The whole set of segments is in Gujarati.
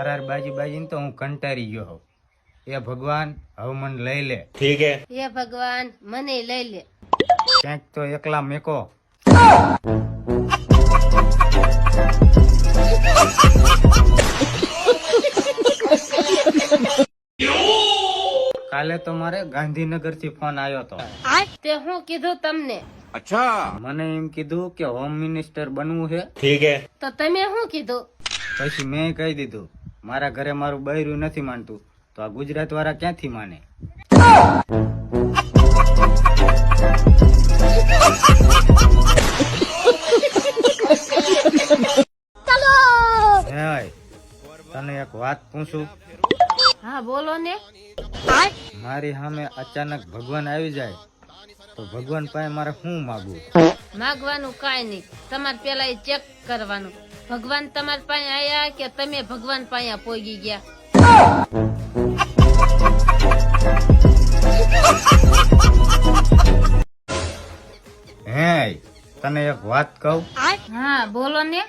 તારા બાજી બાજીને તો હું કંટાળી ગયો હોઉં. એ ભગવાન હવે મને લઈ લે. ठीक है। હે ભગવાન મને લઈ લે. ક્યાંક તો એકલા મેકો. કાલે તો મારે ગાંધીનગર થી ફોન આવ્યો હતો. તે હું કીધું તમને? अच्छा। મને એમ કીધું કે હોમ મિનિસ્ટર બનવું છે. ठीक है। તો તમે શું કીધું? પછી મેં કહી દીધું મારા ઘરે મારું બૈરું નથી માનતું તો આ ગુજરાત વાળા ક્યાંથી માને. હે, તને એક વાત પૂછું? હા બોલો ને. મારી સામે અચાનક ભગવાન આવી જાય તો ભગવાન પાસે મારે શું માગવું? માગવાનું કાંઈ નહીં, તમારે પેલા એ ચેક કરવાનું ભગવાન તમારી પાસે આયા કે તમે ભગવાન પાસે પોગી ગયા. હે, તને એક વાત કહું? હા બોલો ને.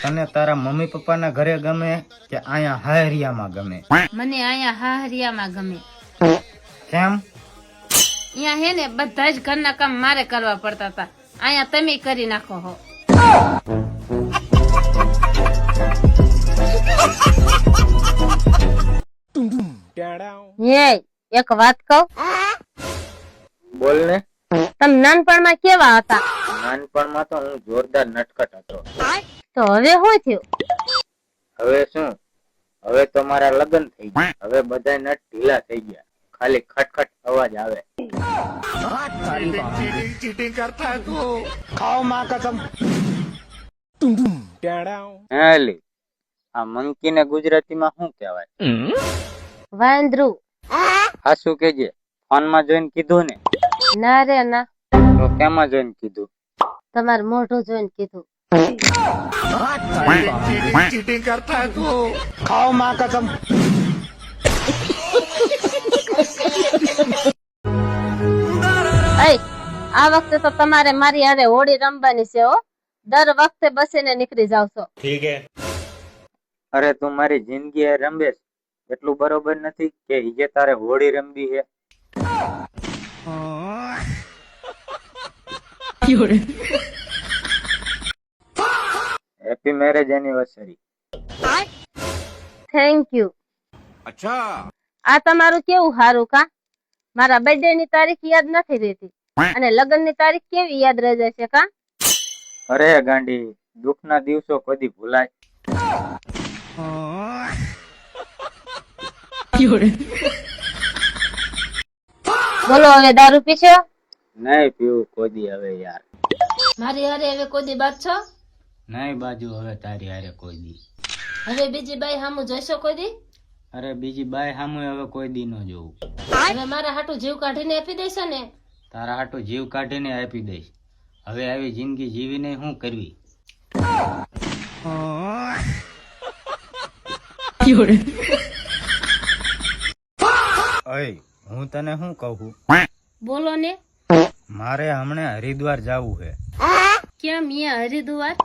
તને તારા મમ્મી પપ્પાના ઘરે ગમે કે અહીંયા હાયરિયામાં ગમે? મને અહીંયા હાહરિયામાં ગમે. કેમ? અહીંયા હે ને બધા જ ઘરના કામ મારે કરવા પડતા હતા, અહીંયા તમે કરી નાખો હો. એક વાત કહું? બોલ ને. તમે નાનપણમાં કેવા હતા? નાનપણમાં તો હું જોરદાર નટખટ હતો. તો હવે શું થયું? હવે શું? હવે તો મારા લગ્ન થઈ ગયા. હવે બધા નટ ઢીલા થઈ ગયા, ખાલી ખટખટ અવાજ આવે. चीटिंग करता है तू। खाओ माँ कसम। હેલી, આ મંકી ને ગુજરાતીમાં શું કહેવાય? વાંદરું. હાસુ કેજે, ફોન માં જોઈને કીધું ને? ના રે ના, તો કેમાં જોઈને કીધું? તમારું મોઢું જોઈને કીધું. चीटिंग करता है तू। खाओ माँ कसम। આ વખતે તો તમારે મારી હારે હોળી રમવાની છે હો. દર વખતે બસીને નીકળી જાવ છો. ठीक है। અરે તું મારી જિંદગી એ રંબેશ એટલું બરોબર નથી કે ઈજે તારે હોળી રમવી છે? Happy marriage anniversary. Thank you. अच्छा। આ તમારું કેવું સારું કા? મારા બર્થડે ની તારીખ યાદ નથી રહેતી અને લગ્ન ની તારીખ કેવી યાદ રહી જાય છે કા? અરે ગાંડી, દુઃખના દિવસો કદી ભૂલાય? બોલો હવે દારૂ પીશો? નહીં પીવું કોદી હવે યાર. મારી હારે હવે કોઈ દી બાદ છો? નહીં બાજુ હવે તારી હારે કોઈ દી. હવે બીજી બાઈ સામું જોઈશો કોઈ દી? અરે બીજી બાય સામે હવે કોઈ દી ન જોવું. હવે મારા હાટું જીવ કાઢીને આપી દેશો ને? તારા હાટું જીવ કાઢીને આપી દઈશ. હવે આવી જિંદગી જીવીને શું કરવી? ઓય, હું તને શું કહું? બોલો ને. મારે હમણાં હરિદ્વાર જવું છે. કેમ અહીંયા હરિદ્વાર?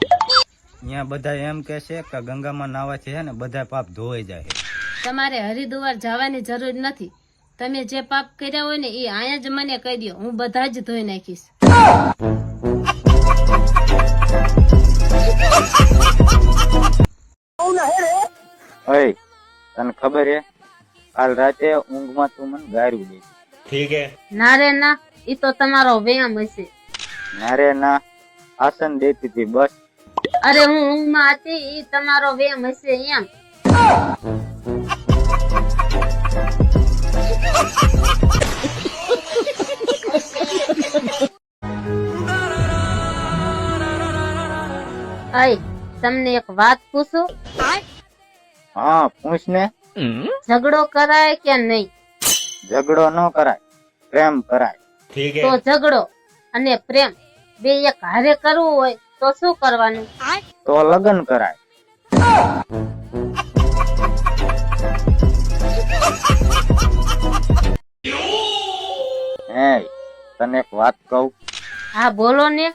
અહીંયા બધા એમ કે છે કે ગંગામાં નાવાથી છે ને બધા પાપ ધોવાઈ જાય. તમારે હરિદ્વાર જવાની જરૂર નથી. તમે જે પાપ કર્યા હોય ને એ અહીંયા જ મને કહી દો, હું બધા જ ધોઈ નાખીશ. ઓય, તને ખબર હે કાલ રાતે ઊંઘમાં તું મને ગાર્યું દે? ठीक है। ના રે ના, ઈ તો તમારો વ્યાયામ હશે. ના રે ના, આસન દેતી હતી બસ. અરે હું ઊંઘમાં હતી, ઈ તમારો વ્યાયામ હશે એમ. અય, તમને એક વાત પૂછું? હા પૂછ ને. ઝઘડો કરાય કે નહીં? ઝઘડો ન કરાય, પ્રેમ કરાય. ठीक તો है। ઝઘડો અને પ્રેમ બે એક હારે કરવું હોય તો શું કરવાનું? તો લગ્ન કરાય. હે, તને એક વાત કહું? હા બોલો ને.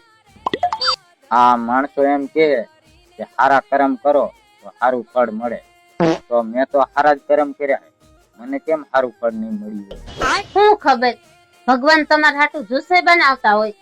આ માણસો એમ કે સારા કર્મ કરો તો સારું ફળ મળે. તો મેં તો સારા જ કર્મ કર્યા છે. મને કેમ સારું ફળ નહીં મળ્યું હોય? શું ખબર ભગવાન તમારા હાટુ જુસ્સે બનાવતા હોય.